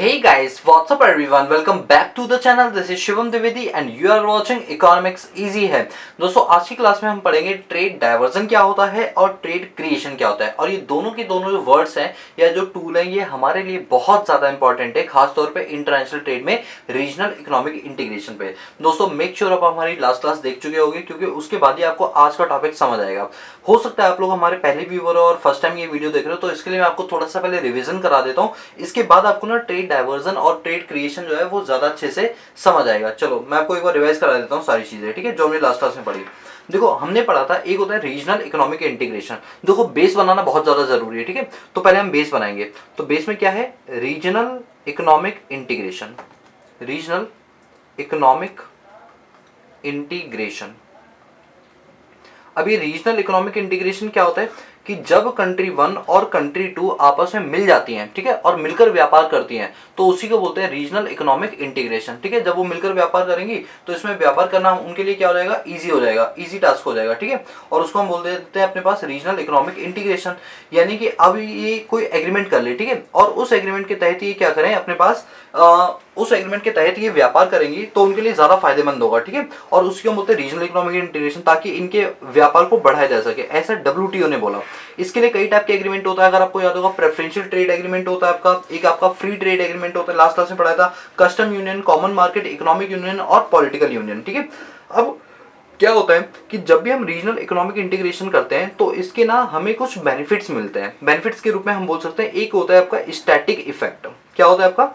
Hey guys, what's up everyone? Welcome back to the channel. This is Shivam Dwivedi and you are watching Economics Easy है। दोस्तों आज की class में हम पढ़ेंगे ट्रेड डाइवर्जन क्या होता है और ट्रेड क्रिएशन क्या होता है, और ये दोनों के दोनों जो वर्ड्स हैं या जो टूल हैं ये हमारे लिए बहुत ज़्यादा इंपॉर्टेंट है, खासतौर पे इंटरनेशनल ट्रेड में रीजनल इकोनॉमिक इंटीग्रेशन पे। दोस्तों मेक श्योर आप हमारी लास्ट क्लास देख चुके होंगे, क्योंकि उसके बाद ही आपको आज का टॉपिक समझ आएगा। हो सकता है आप लोग हमारे पहले व्यूअर हो और फर्स्ट टाइम ये वीडियो देख रहे हो, तो इसके लिए मैं आपको थोड़ा सा पहले रिविजन करा देता हूँ। इसके बाद आपको ना ट्रेड डाइवर्जन और ट्रेड क्रिएशन जो है वो ज्यादा अच्छे से समझ आएगा। चलो मैं आपको एक बार रिवाइज करा देता हूँ सारी चीजें, ठीक है, जो हमने लास्ट क्लास में पढ़ी। देखो हमने पढ़ा था एक होता है रीजनल इकोनॉमिक इंटीग्रेशन। देखो बेस बनाना बहुत ज्यादा जरूरी है, ठीक है। तो पहले हम बेस बनाएंगे। तो बेस में क्या है? Regional economic integration. Regional economic integration. अब ये रीजनल इकोनॉमिक इंटीग्रेशन क्या होता है कि जब कंट्री 1 और कंट्री 2 आपस में मिल जाती हैं, ठीक है, और मिलकर व्यापार करती हैं, तो उसी को बोलते हैं रीजनल इकोनॉमिक इंटीग्रेशन। ठीक है, जब वो मिलकर व्यापार करेंगी तो इसमें व्यापार करना उनके लिए क्या हो जाएगा? इजी हो जाएगा, इजी टास्क हो जाएगा, ठीक है। और उसको हम बोल देते हैं अपने पास रीजनल इकोनॉमिक इंटीग्रेशन। यानी कि अब ये कोई एग्रीमेंट कर ले, ठीक है, और उस एग्रीमेंट के तहत ये क्या करें अपने पास, उस एग्रीमेंट के तहत ये व्यापार करेंगी तो उनके लिए ज्यादा फायदेमंद होगा, ठीक है। और उसको हम बोलते हैं रीजनल इकोनॉमिक इंटीग्रेशन, ताकि इनके व्यापार को बढ़ाया जा सके, ऐसा डब्ल्यूटीओ ने बोला। इसके लिए कई टाइप के एग्रीमेंट होता है, अगर आपको याद होगा प्रेफरेंशियल ट्रेड एग्रीमेंट होता है आपका, एक आपका फ्री ट्रेड एग्रीमेंट होता है, लास्ट क्लास में पढ़ाया था, custom union, common market, economic union और पॉलिटिकल यूनियन, ठीक है। अब क्या होता है कि जब भी हम रीजनल इकोनॉमिक इंटीग्रेशन करते हैं तो इसके ना हमें कुछ बेनिफिट्स मिलते हैं। बेनिफिट्स के रूप में हम बोल सकते हैं एक होता है आपका स्टैटिक इफेक्ट। क्या होता है आपका?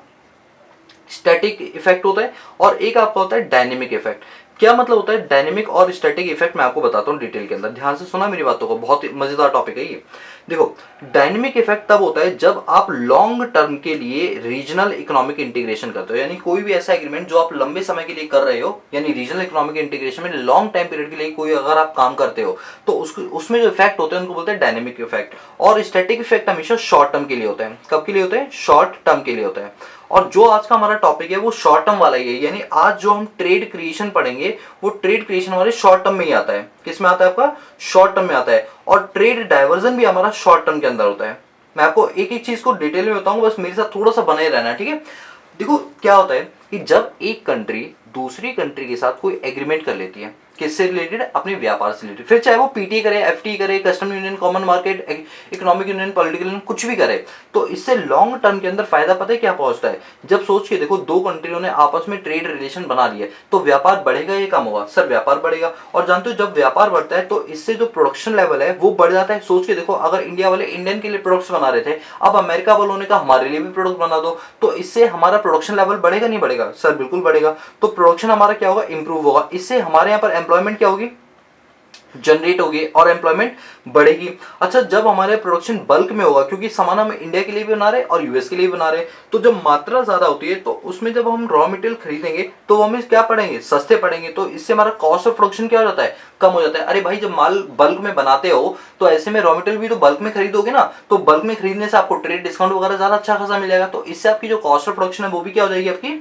स्टैटिक इफेक्ट होता है। और एक आपका होता है डायनेमिक इफेक्ट। क्या मतलब होता है डायनेमिक और स्टैटिक इफेक्ट? मैं आपको बताता हूँ डिटेल के अंदर, ध्यान से सुना मेरी बातों को, बहुत ही मजेदार टॉपिक है ये। देखो डायनेमिक इफेक्ट तब होता है जब आप लॉन्ग टर्म के लिए रीजनल इकोनॉमिक इंटीग्रेशन करते हो, यानी कोई भी ऐसा एग्रीमेंट जो आप लंबे समय के लिए कर रहे हो, यानी रीजनल इकोनॉमिक इंटीग्रेशन में लॉन्ग टाइम पीरियड के लिए कोई अगर आप काम करते हो तो उसमें जो इफेक्ट होते हैं उनको बोलते हैं डायनेमिक इफेक्ट। और स्टैटिक इफेक्ट हमेशा शॉर्ट टर्म के लिए होता है। कब के लिए होते हैं? शॉर्ट टर्म के लिए होता है। और जो आज का हमारा टॉपिक है वो शॉर्ट टर्म वाला ही है, यानी आज जो हम ट्रेड क्रिएशन पढ़ेंगे वो ट्रेड क्रिएशन हमारे शॉर्ट टर्म में ही आता है। किस में आता है? आपका शॉर्ट टर्म में आता है। और ट्रेड डाइवर्जन भी हमारा शॉर्ट टर्म के अंदर होता है। मैं आपको एक एक चीज को डिटेल में बताऊंगा, बस मेरे साथ थोड़ा सा बने रहना, ठीक है। देखो क्या होता है कि जब एक कंट्री दूसरी कंट्री के साथ कोई एग्रीमेंट कर लेती है, किससे रिलेटेड? अपने व्यापार से रिलेटेड, फिर चाहे वो पीटी करे, एफटी करे, custom union, common market, economic union, political union, कुछ भी करे, तो इससे लॉन्ग टर्म के अंदर फायदा पता है क्या पहुंचता है? जब सोच के देखो दो कंट्रियों ने आपस में ट्रेड रिलेशन बना लिए तो व्यापार बढ़ेगा या कम होगा? सर व्यापार बढ़ेगा। और जानते हो जब व्यापार बढ़ता है तो इससे जो प्रोडक्शन लेवल है वो बढ़ जाता है। सोच के देखो अगर इंडिया वाले इंडियन के लिए प्रोडक्ट्स बना रहे थे, अब अमेरिका वालों ने कहा हमारे लिए भी प्रोडक्ट बना दो, तो इससे हमारा प्रोडक्शन लेवल बढ़ेगा नहीं बढ़ेगा? सर बिल्कुल बढ़ेगा। तो प्रोडक्शन हमारा क्या होगा? इंप्रूव होगा। इससे हमारे यहाँ पर एम्प्लॉयमेंट क्या होगी? जनरेट होगी और एम्प्लॉयमेंट बढ़ेगी। अच्छा जब हमारे प्रोडक्शन बल्क में होगा, क्योंकि सामान हम इंडिया के लिए भी बना रहे हैं और यूएस के लिए भी बना रहे हैं, तो जब मात्रा ज्यादा होती है तो उसमें जब हम रॉ मटेरियल खरीदेंगे तो हमें क्या पड़ेंगे? सस्ते पड़ेंगे। तो इससे हमारा कॉस्ट ऑफ प्रोडक्शन क्या हो जाता है? कम हो जाता है। अरे भाई जब माल बल्क में बनाते हो तो ऐसे में रॉ मटेरियल भी तो बल्क में खरीदोगे ना, तो बल्क में खरीदने से आपको ट्रेड डिस्काउंट वगैरह ज्यादा अच्छा खासा मिल जाएगा। तो इससे आपकी जो कॉस्ट ऑफ प्रोडक्शन है वो भी क्या हो जाएगी? आपकी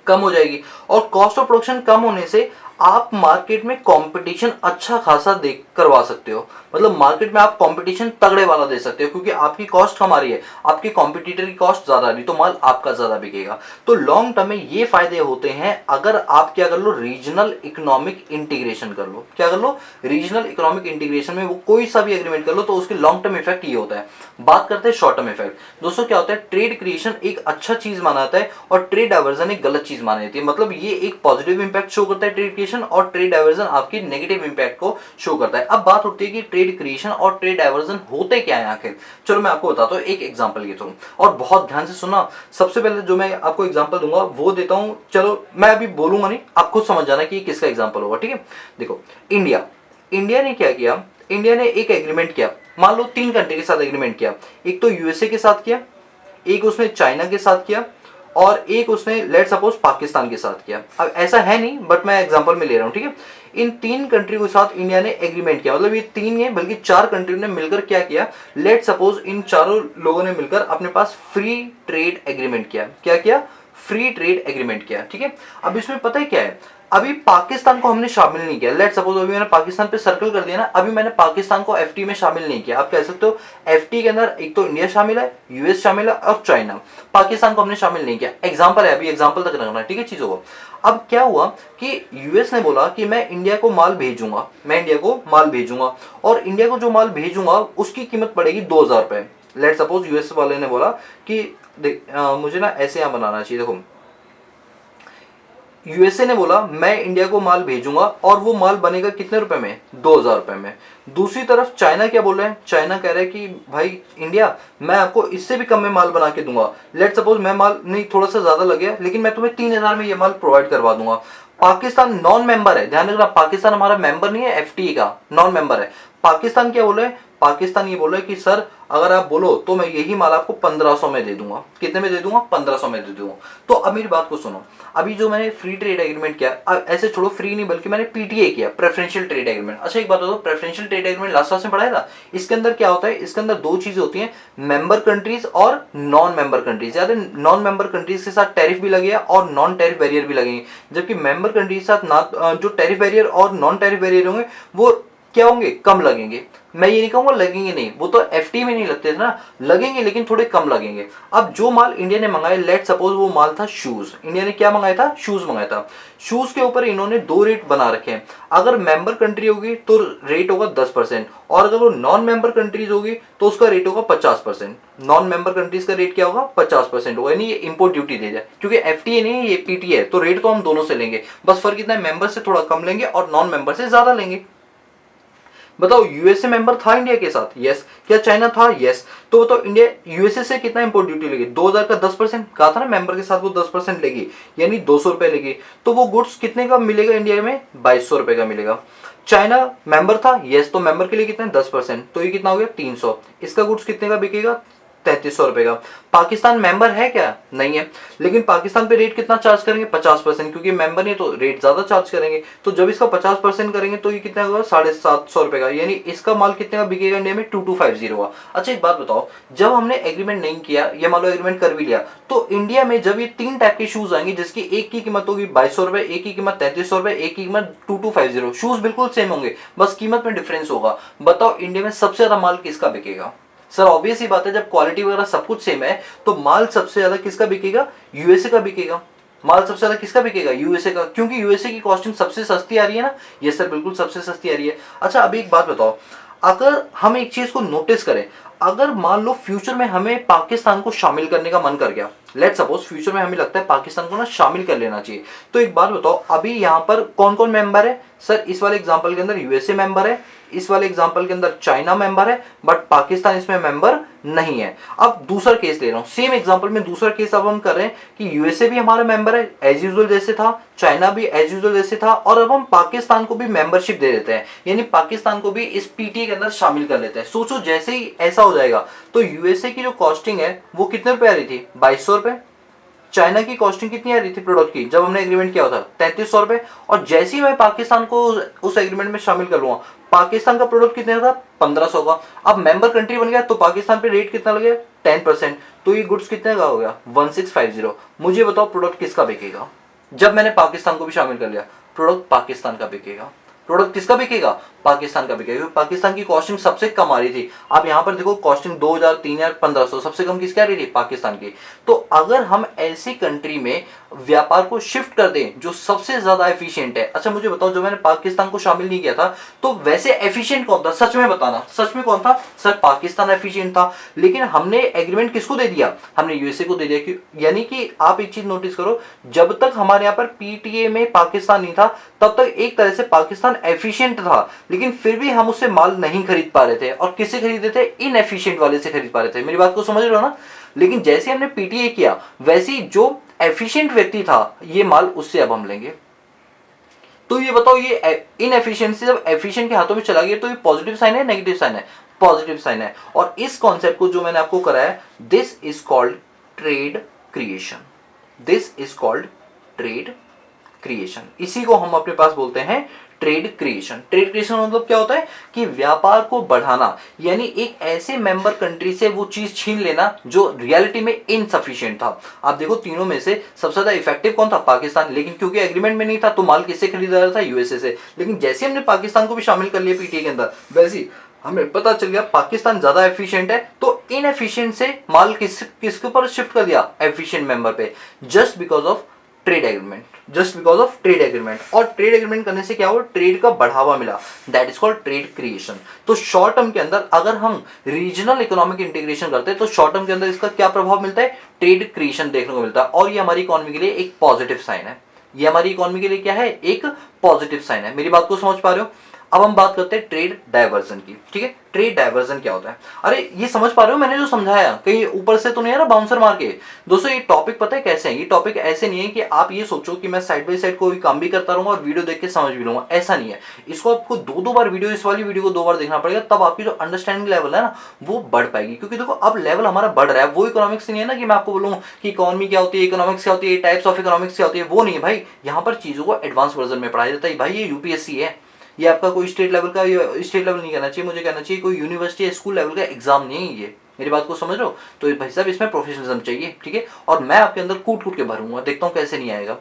कम हो जाएगी। और कॉस्ट ऑफ प्रोडक्शन कम होने से आप मार्केट में कंपटीशन अच्छा खासा देख करवा सकते हो। मतलब मार्केट में आप कंपटीशन तगड़े वाला दे सकते हो, क्योंकि आपकी कॉस्ट कम आ रही है, आपकी कॉम्पिटिटर की कॉस्ट ज्यादा आ रही, तो माल आपका ज्यादा बिकेगा। तो लॉन्ग टर्म में ये फायदे होते हैं अगर आप क्या कर लो? रीजनल इकोनॉमिक इंटीग्रेशन कर लो। क्या कर लो? रीजनल इकोनॉमिक इंटीग्रेशन में वो कोई सा भी एग्रीमेंट कर लो तो उसके लॉन्ग टर्म इफेक्ट ये होता है। बात करते हैं शॉर्ट टर्म इफेक्ट। दोस्तों क्या होता है? ट्रेड क्रिएशन एक अच्छा चीज माना जाता है और ट्रेड डाइवर्जन एक गलत चीज मानी जाती है। मतलब ये एक पॉजिटिव इंपैक्ट शो करता है ट्रेड क्रिएशन, और ट्रेड डाइवर्जन आपकी नेगेटिव इंपैक्ट को शो करता है। अब बात उठती है कि ट्रेड क्रिएशन और ट्रेड डाइवर्जन होते क्या है आखिर। चलो मैं आपको बताता हूँ एक एग्जांपल के थ्रू, और बहुत ध्यान से सुनना। सबसे पहले जो मैं आपको एग्जांपल दूंगा वो देता हूं, चलो मैं अभी बोलूंगा नहीं, आप खुद समझ जाना कि किसका एग्जांपल होगा, ठीक है। देखो इंडिया ने क्या किया? इंडिया ने एक एग्रीमेंट किया, मान लो 3 कंट्री के साथ एग्रीमेंट किया। एक तो यूएसए के साथ किया, एक उसने चाइना के साथ किया, और एक उसने लेट सपोज पाकिस्तान के साथ किया। अब ऐसा है नहीं बट मैं एग्जांपल में ले रहा हूं, ठीक है। इन 3 कंट्री के साथ इंडिया ने एग्रीमेंट किया, मतलब ये 3 है बल्कि 4 कंट्री ने मिलकर क्या किया? लेट सपोज इन चारों लोगों ने मिलकर अपने पास फ्री ट्रेड एग्रीमेंट किया। क्या किया? फ्री ट्रेड एग्रीमेंट किया, ठीक है। अब इसमें पता है क्या है? अभी पाकिस्तान को हमने शामिल नहीं किया, लेट्स सपोज अभी मैंने पाकिस्तान पे सर्कल कर दिया ना, अभी मैंने पाकिस्तान को एफटी में शामिल नहीं किया। आप कह सकते हो एफटी के अंदर एक तो इंडिया शामिल है, यूएस शामिल है और चाइना, पाकिस्तान को हमने शामिल नहीं किया। एग्जांपल है, अभी एग्जांपल तक रखना, ठीक है चीजों को। अब क्या हुआ कि यूएस ने बोला कि मैं इंडिया को माल भेजूंगा, मैं इंडिया को माल भेजूंगा, और इंडिया को जो माल भेजूंगा उसकी कीमत पड़ेगी 2000 रुपए। लेट सपोज यूएस वाले ने बोला कि मुझे ना ऐसे यहां बनाना चाहिए, देखो यूएसए ने बोला मैं इंडिया को माल भेजूंगा और वो माल बनेगा कितने रुपए में, 2000 रुपए में। दूसरी तरफ चाइना क्या बोल रहे हैं, चाइना कह रहा है कि भाई इंडिया मैं आपको इससे भी कम में माल बना के दूंगा। लेट सपोज मैं माल नहीं थोड़ा सा ज्यादा लग गया, लेकिन मैं तुम्हें 3000 में ये माल प्रोवाइड करवा दूंगा। पाकिस्तान नॉन मेंबर है, ध्यान रखना, पाकिस्तान हमारा मेंबर नहीं है एफटीए का, नॉन मेंबर है। पाकिस्तान क्या बोल रहे हैं, पाकिस्तान ये बोल रहा है कि सर अगर आप बोलो तो मैं यही माल आपको 1500 में दे दूंगा। कितने में दे दूंगा, 1500 में दे दूंगा। तो अब मेरी बात को सुनो, अभी जो मैंने फ्री ट्रेड एग्रीमेंट किया, ऐसे छोड़ो फ्री नहीं बल्कि मैंने पीटीए किया, प्रेफरेंशियल ट्रेड एग्रीमेंट। अच्छा एक बात बताओ, preferential trade agreement last class में पढ़ाया था, इसके अंदर क्या होता है, इसके अंदर दो चीजें होती हैं, मेंबर कंट्रीज और नॉन मेंबर कंट्रीज। याद है, नॉन मेंबर कंट्रीज के साथ टैरिफ भी लगेगा और नॉन टैरिफ बैरियर भी लगेंगे, जबकि मेंबर कंट्रीज के साथ ना जो टैरिफ बैरियर और नॉन टैरिफ बैरियर होंगे वो क्या होंगे, कम लगेंगे। मैं ये नहीं कहूंगा लगेंगे नहीं, वो तो एफटी में नहीं लगते थे ना, लगेंगे लेकिन थोड़े कम लगेंगे। अब जो माल इंडिया ने मंगाया, लेट सपोज वो माल था शूज, इंडिया ने क्या मंगाया था, शूज मंगाया था। शूज के ऊपर इन्होंने दो रेट बना रखे हैं, अगर मेंबर कंट्री होगी तो रेट होगा 10%, और अगर वो नॉन मेंबर कंट्रीज होगी तो उसका रेट होगा 50%। नॉन मेंबर कंट्रीज का रेट क्या होगा, 50% होगा, यानी ये इंपोर्ट ड्यूटी दे जाए, क्योंकि एफटीए नहीं ये पीटीए है, तो रेट तो हम दोनों से लेंगे, बस फर्क इतना है मेंबर से थोड़ा कम लेंगे और नॉन मेंबर से ज्यादा लेंगे। बताओ यूएसए मेंबर था इंडिया के साथ, यस। क्या चाइना था, यस। तो बताओ इंडिया यूएसए से कितना इंपोर्ट ड्यूटी लेगी, 2000 का 10%, कहा था ना मेंबर के साथ वो 10% लेगी, यानी 200 रुपए लेगी। तो वो गुड्स कितने का मिलेगा इंडिया में, 2200 रुपए का मिलेगा। चाइना मेंबर था, यस, तो मेंबर के लिए कितना 10%, तो ये कितना हो गया 300। इसका गुड्स कितने का बिकेगा, 3300 रुपए का। पाकिस्तान मेंबर है क्या, नहीं है, लेकिन पाकिस्तान पे रेट कितना चार्ज करेंगे, 50%, क्योंकि मेंबर नहीं तो रेट ज्यादा चार्ज करेंगे। तो जब इसका 50% करेंगे तो ये कितना होगा, 750 रुपए का, यानी इसका माल कितने का बिकेगा इंडिया में, 2250 का। अच्छा एक बात बताओ, जब हमने एग्रीमेंट नहीं किया, ये मान लो एग्रीमेंट कर भी लिया, तो इंडिया में जब ये 3 टाइप के शूज आएंगे जिसकी एक की कीमत होगी 2200 रुपए, एक की कीमत 3300 रुपए, एक की कीमत 2250, शूज बिल्कुल सेम होंगे, बस कीमत में डिफरेंस होगा। बताओ इंडिया में सबसे ज्यादा माल किसका बिकेगा। सर ऑब्वियस ही बात है, जब क्वालिटी वगैरह सब कुछ सेम है तो माल सबसे ज्यादा किसका बिकेगा, यूएसए का बिकेगा। माल सबसे ज्यादा किसका बिकेगा, यूएसए का, क्योंकि यूएसए की कॉस्टिंग सबसे सस्ती आ रही है ना। ये सर बिल्कुल सबसे सस्ती आ रही है। अच्छा अभी एक बात बताओ, अगर हम एक चीज को नोटिस करें, अगर मान लो फ्यूचर में हमें पाकिस्तान को शामिल करने का मन कर गया, लेट सपोज फ्यूचर में हमें लगता है पाकिस्तान को ना शामिल कर लेना चाहिए, तो एक बात बताओ अभी यहाँ पर कौन कौन मेंबर है। सर इस वाले एग्जांपल के अंदर यूएसए मेंबर है, इस वाले एग्जांपल के अंदर चाइना मेंबर है, बट पाकिस्तान इसमें मेंबर नहीं है। अब दूसरा केस ले रहा हूं, सेम एग्जांपल में दूसरा केस अब हम कर रहे हैं कि यूएसए भी हमारा मेंबर है एज यूजुअल जैसे था, चाइना भी एज यूजुअल जैसे था, और अब हम पाकिस्तान को भी मेंबरशिप दे देते हैं, यानी पाकिस्तान को भी इस पीटीए के अंदर शामिल कर लेते हैं। सोचो जैसे ही ऐसा हो जाएगा तो यूएसए की जो कॉस्टिंग है वो कितने रुपए आ रही थी, 2200 रुपए। चाइना की कॉस्टिंग कितनी आ रही थी प्रोडक्ट की जब हमने एग्रीमेंट किया था, 3300 रुपए। और जैसे ही मैं पाकिस्तान को उस एग्रीमेंट में शामिल कर लूंगा, पाकिस्तान का प्रोडक्ट कितने था, 1500 का। अब मेंबर कंट्री बन गया तो पाकिस्तान पे रेट कितना लगेगा, 10%, तो ये गुड्स कितने का हो गया, 1650। मुझे बताओ प्रोडक्ट किसका बिकेगा, जब मैंने पाकिस्तान को भी शामिल कर लिया, प्रोडक्ट पाकिस्तान का बिकेगा। प्रोडक्ट किसका बिकेगा, पाकिस्तान का बिकेगा, क्योंकि पाकिस्तान की कॉस्टिंग सबसे कम आ रही थी। आप यहां पर देखो कॉस्टिंग 2000, 3000, 1500, सबसे कम किसकी आ रही थी, पाकिस्तान की। तो अगर हम ऐसी कंट्री में व्यापार को शिफ्ट कर दें जो सबसे ज्यादा एफिशिएंट है। अच्छा मुझे बताओ, जो मैंने पाकिस्तान को शामिल नहीं किया था तो वैसे एफिशिएंट कौन था, सच में बताना, सच में कौन था। सर पाकिस्तान एफिशिएंट था, लेकिन हमने एग्रीमेंट किसको दे दिया, हमने यूएसए को दे दिया। यानी कि आप एक चीज नोटिस करो, जब तक हमारे यहाँ पर पीटीए में पाकिस्तान नहीं था तब तक एक तरह से पाकिस्तान एफिशिएंट था, लेकिन फिर भी हम उससे माल नहीं खरीद पा रहे थे। और किससे खरीदे थे, इनएफिशिएंट वाले से खरीद पा रहे थे। मेरी बात को समझ रहे हो ना। लेकिन जैसे हमने पीटीए किया वैसे ही जो एफिशिएंट व्यक्ति था ये माल उससे अब हम लेंगे। तो ये बताओ, ये इनएफिशिएंसी जब एफिशिएंट के हाथों में चला गया तो ये पॉजिटिव साइन है, नेगेटिव साइन है, पॉजिटिव साइन है। और इस कॉन्सेप्ट को जो मैंने आपको कराया, this is called trade creation, this is called trade creation, इसी को हम अपने पास बोलते हैं ट्रेड क्रिएशन। ट्रेड क्रिएशन मतलब क्या होता है कि व्यापार को बढ़ाना, यानी एक ऐसे मेंबर कंट्री से वो चीज छीन लेना जो रियलिटी में इनसफिशिएंट था। आप देखो तीनों में से सबसे ज्यादा इफेक्टिव कौन था? पाकिस्तान, लेकिन क्योंकि एग्रीमेंट में नहीं था तो माल किससे खरीदा रहा था? यूएसए से। लेकिन जैसे हमने पाकिस्तान को भी शामिल कर लिया पीटीए के अंदर, वैसे ही हमें पता चल गया पाकिस्तान ज्यादा एफिशिएंट है, तो इनएफिशिएंट से माल किसके ऊपर शिफ्ट कर दिया? एफिशिएंट मेंबर पे, just because of trade agreement, just because of trade agreement. और ट्रेड एग्रीमेंट करने से क्या हुआ? ट्रेड का बढ़ावा मिला, that is called trade creation. तो शॉर्ट टर्म के अंदर अगर हम रीजनल इकोनॉमिक इंटीग्रेशन करते हैं तो शॉर्ट टर्म के अंदर इसका क्या प्रभाव मिलता है? ट्रेड क्रिएशन देखने को मिलता है, और ये हमारी इकोनॉमी के लिए एक पॉजिटिव साइन है। ये हमारी इकोनॉमी के लिए क्या है? एक पॉजिटिव साइन है। मेरी बात को समझ पा रहे हो? अब हम बात करते हैं ट्रेड डायवर्जन की, ठीक है। ट्रेड डायवर्जन क्या होता है? अरे ये समझ पा रहे हो मैंने जो समझाया? कहीं ऊपर से तो नहीं आ रहा बाउंसर मार के? दोस्तों ये टॉपिक पता है कैसे है? ये टॉपिक ऐसे नहीं है कि आप ये सोचो कि मैं साइड बाय साइड कोई काम भी करता रहूंगा और वीडियो देख के समझ भी लूंगा, ऐसा नहीं है। इसको आपको दो बार वीडियो, इस वाली वीडियो को 2 बार देखना पड़ेगा, तब आपकी जो अंडरस्टैंडिंग लेवल है ना वो बढ़ पाएगी। क्योंकि देखो अब लेवल हमारा बढ़ रहा है, वो इकोनॉमिक्स नहीं है ना कि मैं आपको बोलूँ कि इकोनॉमी क्या होती है, इकोनॉमिक्स क्या होती है, टाइप्स ऑफ इकोनॉमिक्स क्या होती है, वो नहीं है भाई। यहाँ पर चीजों को एडवांस वर्जन में पढ़ाया जाता है भाई। ये यूपीएससी है, ये आपका कोई स्टेट लेवल का, स्टेट लेवल नहीं कहना चाहिए, मुझे कहना चाहिए कोई यूनिवर्सिटी या स्कूल लेवल का एग्जाम नहीं है ये। मेरी बात को समझ रहे हो? तो भाई साहब इसमें प्रोफेशनलिज्म चाहिए, ठीक है। और मैं आपके अंदर कूट कूट के भरूंगा, देखता हूँ कैसे नहीं आएगा।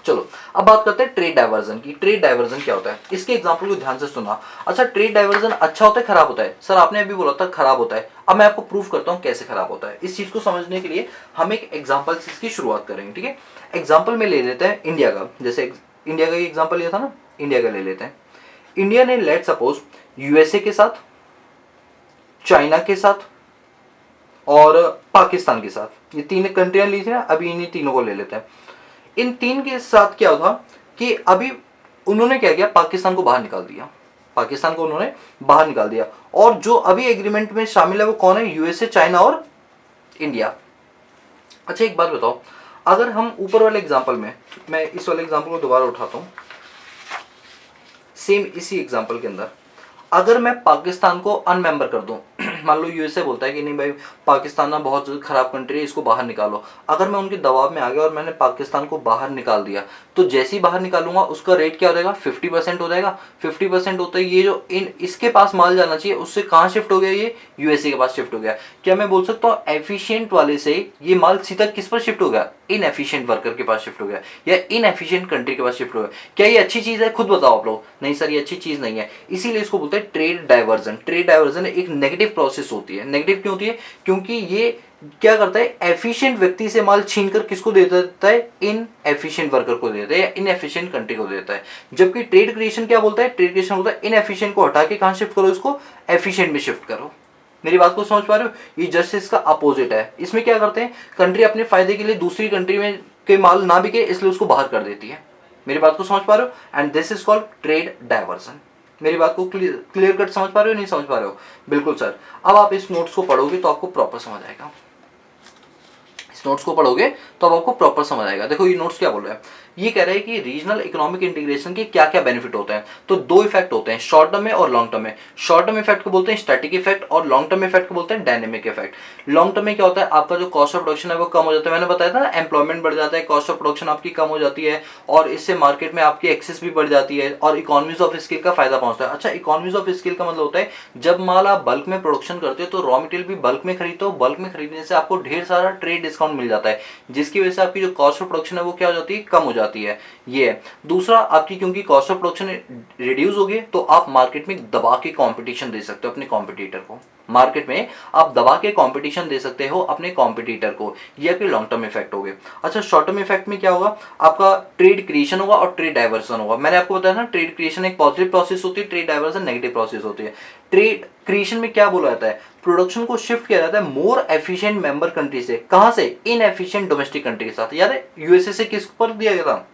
चलो अब बात करते हैं ट्रेड डायवर्जन की। ट्रेड डायवर्जन क्या होता है? इसके एग्जांपल को ध्यान से सुना। अच्छा, ट्रेड डायवर्जन अच्छा होता है खराब होता है? सर आपने अभी बोला था खराब होता है, अब मैं आपको प्रूव करता हूँ कैसे खराब होता है। इस चीज को समझने के लिए हम एक एग्जाम्पल से इसकी शुरुआत करेंगे, ठीक है। एग्जाम्पल में ले लेते हैं इंडिया का, जैसे इंडिया का एग्जाम्पल लिया था ना, इंडिया का ले लेते हैं। इंडिया ने लेट सपोज यूएसए के साथ, चाइना के साथ और पाकिस्तान के साथ, ये 3 कंट्रियां ली थी ना, अभी इन्हीं तीनों को ले लेते हैं। इन 3 के साथ क्या होगा कि अभी उन्होंने क्या किया? पाकिस्तान को बाहर निकाल दिया, पाकिस्तान को उन्होंने बाहर निकाल दिया। और जो अभी एग्रीमेंट में शामिल है वो कौन है? यूएसए, चाइना और इंडिया। अच्छा एक बात बताओ, अगर हम ऊपर वाले एग्जाम्पल में, मैं इस वाले एग्जाम्पल को दोबारा उठाता हूं, सेम इसी एग्जाम्पल के अंदर अगर मैं पाकिस्तान को अनमेंबर कर दूं, मान लो यूएसए बोलता है कि नहीं भाई पाकिस्तान ना बहुत खराब कंट्री है, इसको बाहर निकालो। अगर मैं उनके दबाव में आ गया और मैंने पाकिस्तान को बाहर निकाल दिया, तो जैसे ही बाहर निकालूंगा उसका रेट क्या हो जाएगा? 50% हो जाएगा। 50% होता है ये जो इसके पास माल जाना चाहिए उससे कहाँ शिफ्ट हो गया? ये यूएसए के पास शिफ्ट हो गया। क्या मैं बोल सकता हूँ एफिशिएंट वाले से ये माल सीधा किस पर शिफ्ट हो गया? इनएफिशिएंट वर्कर के पास शिफ्ट हो गया या इनएफिशिएंट कंट्री के पास शिफ्ट हो गया। क्या ये अच्छी चीज है? खुद बताओ आप लोग। नहीं सर ये अच्छी चीज नहीं है, इसीलिए इसको बोलते हैं ट्रेड डायवर्जन। ट्रेड डायवर्जन एक नेगेटिव प्रोसेस होती है। नेगेटिव क्यों होती है? क्योंकि ये क्या करता है? एफिशिएंट व्यक्ति से माल छीनकर किसको दे देता है? इन एफिशिएंट वर्कर को देता है या इनएफिशिएंट कंट्री को देता है। जबकि ट्रेड क्रिएशन क्या बोलता है? ट्रेड क्रिएशन बोलता है इनएफिशिएंट को हटा के कहां शिफ्ट करो? इसको एफिशिएंट में शिफ्ट करो। मेरी बात को समझ पा रहे हो? ये जस्ट इसका अपोजिट है। इसमें क्या करते हैं? कंट्री अपने फायदे के लिए दूसरी कंट्री में के माल ना बिके इसलिए उसको बाहर कर देती है। मेरी बात को समझ पा रहे हो? And this is called trade diversion. मेरी बात को क्लियर कट समझ पा रहे हो? नहीं समझ पा रहे हो? बिल्कुल सर। अब आप इस नोट्स को पढ़ोगे तो आपको प्रॉपर समझ आएगा। इस नोट्स को पढ़ोगे तो अब आपको प्रॉपर समझ आएगा। देखो ये नोट्स क्या बोल रहा है, ये कह रहा है कि रीजनल इकोनॉमिक इंटीग्रेशन के क्या क्या बेनिफिट होते हैं। तो 2 इफेक्ट होते हैं, शॉर्ट टर्म में और लॉन्ग टर्म में। शॉर्ट टर्म इफेक्ट को बोलते हैं स्टैटिक इफेक्ट और लॉन्ग टर्म इफेक्ट को बोलते हैं डायनेमिक इफेक्ट। लॉन्ग टर्म में क्या होता है? आपका जो कॉस्ट ऑफ प्रोडक्शन है वो कम हो जाता है। मैंने बताया था ना, एम्प्लॉयमेंट बढ़ जाता है, कॉस्ट ऑफ प्रोडक्शन आपकी कम हो जाती है और इससे मार्केट में आपकी एक्सेस भी बढ़ जाती है और इकोनॉमीज ऑफ स्केल का फायदा पहुंचता है। अच्छा, इकोनॉमीज ऑफ स्केल का मतलब होता है जब माल आप बल्क में प्रोडक्शन करते हो तो रॉ मटेरियल भी बल्क में खरीदते हो। बल्क में खरीदने से आपको ढेर सारा ट्रेड डिस्काउंट मिल जाता है, जिसकी वजह से आपकी जो कॉस्ट ऑफ प्रोडक्शन है वो क्या हो जाती है? कम हो जाती है। ये है। दूसरा, आपकी क्योंकि कॉस्ट ऑफ प्रोडक्शन रिड्यूस हो गई तो आप मार्केट में दबा के कंपटीशन दे सकते हो अपने कॉम्पिटिटर को। मार्केट में आप दबा के कंपटीशन दे सकते हो अपने कॉम्पिटिटर को। ये आपके लॉन्ग टर्म इफेक्ट हो गए। अच्छा, शॉर्ट टर्म इफेक्ट में क्या होगा? आपका ट्रेड क्रिएशन होगा और ट्रेड डायवर्सन होगा। मैंने आपको बताया ना, ट्रेड क्रिएशन एक पॉजिटिव प्रोसेस होती है, ट्रेड डायवर्सन नेगेटिव प्रोसेस होती है। ट्रेड क्रिएशन में क्या बोला जाता है? प्रोडक्शन को शिफ्ट किया जाता है मोर एफिशिएंट मेंबर कंट्री से। कहां से? इनएफिशिएंट डोमेस्टिक कंट्री के साथ। याद है यूएसए से किस पर दिया गया था?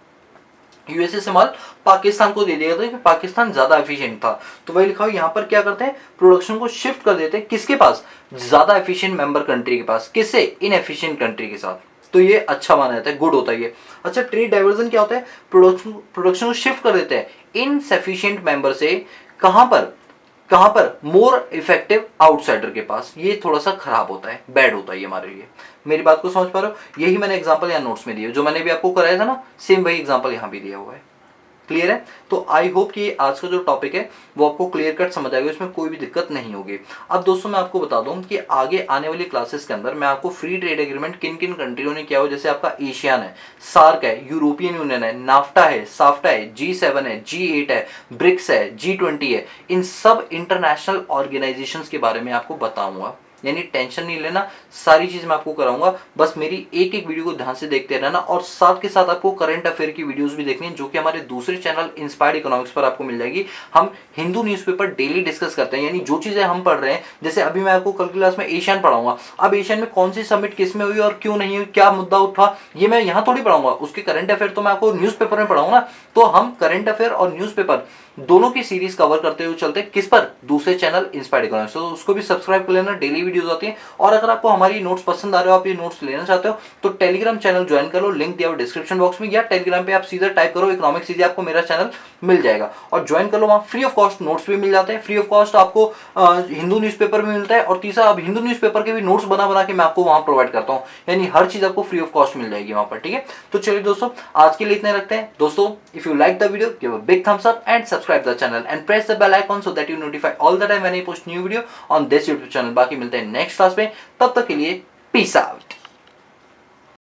यूएसए से माल पाकिस्तान को दे दिया था कि पाकिस्तान ज्यादा एफिशिएंट था। तो वही लिखा हो यहाँ पर, क्या करते हैं? प्रोडक्शन को शिफ्ट कर देते हैं किसके पास? ज्यादा एफिशिएंट मेंबर कंट्री के पास। किससे? इनएफिशिएंट कंट्री के साथ। तो ये अच्छा माना जाता है, गुड होता है ये। अच्छा, ट्रेड डायवर्जन क्या होता है? प्रोडक्शन को शिफ्ट कर देते हैं इनसफिशिएंट मेंबर से कहां पर? कहां पर, मोर इफेक्टिव आउटसाइडर के पास। ये थोड़ा सा खराब होता है, बैड होता है ये हमारे लिए। मेरी बात को समझ पा रहे हो? यही मैंने एग्जांपल यहाँ नोट्स में दिया, जो मैंने भी आपको कराया था ना, सेम वही एग्जांपल यहाँ भी दिया हुआ है। क्लियर है? तो आई होप कि आज का जो टॉपिक है वो आपको क्लियर कट समझ आएगा, इसमें कोई भी दिक्कत नहीं होगी। अब दोस्तों मैं आपको बता दूं कि आगे आने वाली क्लासेस के अंदर मैं आपको फ्री ट्रेड एग्रीमेंट किन किन कंट्रियों ने किया हो, जैसे आपका एशियन है, सार्क है, यूरोपियन यूनियन है, नाफ्टा है, साफ्टा है, G7 है, G8 है, ब्रिक्स है, G20 है, इन सब इंटरनेशनल ऑर्गेनाइजेशंस के बारे में आपको बताऊंगा। यानी टेंशन नहीं लेना, सारी चीज मैं आपको कराऊंगा, बस मेरी एक एक वीडियो को ध्यान से देखते रहना। और साथ के साथ आपको करंट अफेयर की वीडियोस भी देखनी है, जो कि हमारे दूसरे चैनल इंस्पायर्ड इकोनॉमिक्स पर आपको मिल जाएगी। हम हिंदू न्यूज़पेपर डेली डिस्कस करते हैं, यानी जो चीजें हम पढ़ रहे हैं, जैसे अभी मैं आपको कल क्लास में एशियन पढ़ाऊंगा, अब एशियन में कौन सी समिट किस में हुई और क्यों नहीं हुई, क्या मुद्दा उठा, ये मैं यहाँ थोड़ी पढ़ाऊंगा। उसके करंट अफेयर तो मैं आपको न्यूज़पेपर में पढ़ाऊंगा। तो हम करंट अफेयर और न्यूज़पेपर दोनों की सीरीज कवर करते हुए चलते हैं, किस पर, दूसरे चैनल इंस्पायर्ड इकोनॉमिक्स, तो उसको भी सब्सक्राइब कर लेना, डेली वीडियोस आती हैं। और अगर आपको हमारी नोट्स पसंद आ रहे हो, आप ये नोट्स लेना चाहते हो, तो टेलीग्राम चैनल ज्वाइन कर लो, लिंक दिया हुआ डिस्क्रिप्शन बॉक्स में, या टेलीग्राम पे आप सीधा टाइप करो इकोनॉमिक्स सीधे आपको मेरा चैनल मिल जाएगा और ज्वाइन कर लो। वहाँ फ्री ऑफ कॉस्ट नोट्स भी मिल जाते हैं, फ्री ऑफ कॉस्ट आपको हिंदू न्यूज़पेपर में मिलता है, और तीसरा अब हिंदू न्यूज़पेपर के भी नोट्स बना बना के मैं आपको वहाँ प्रोवाइड करता हूँ, यानी हर चीज आपको फ्री ऑफ कॉस्ट मिल जाएगी वहाँ पर। ठीक है, तो चलिए दोस्तों आज के लिए इतने रखते हैं। दोस्तों if you like the video, give a big thumbs up and subscribe the channel and press the bell icon so that you notify all the time when I post new video on this YouTube channel। बाकी मिलते हैं next class में, तब तक के लिए peace out.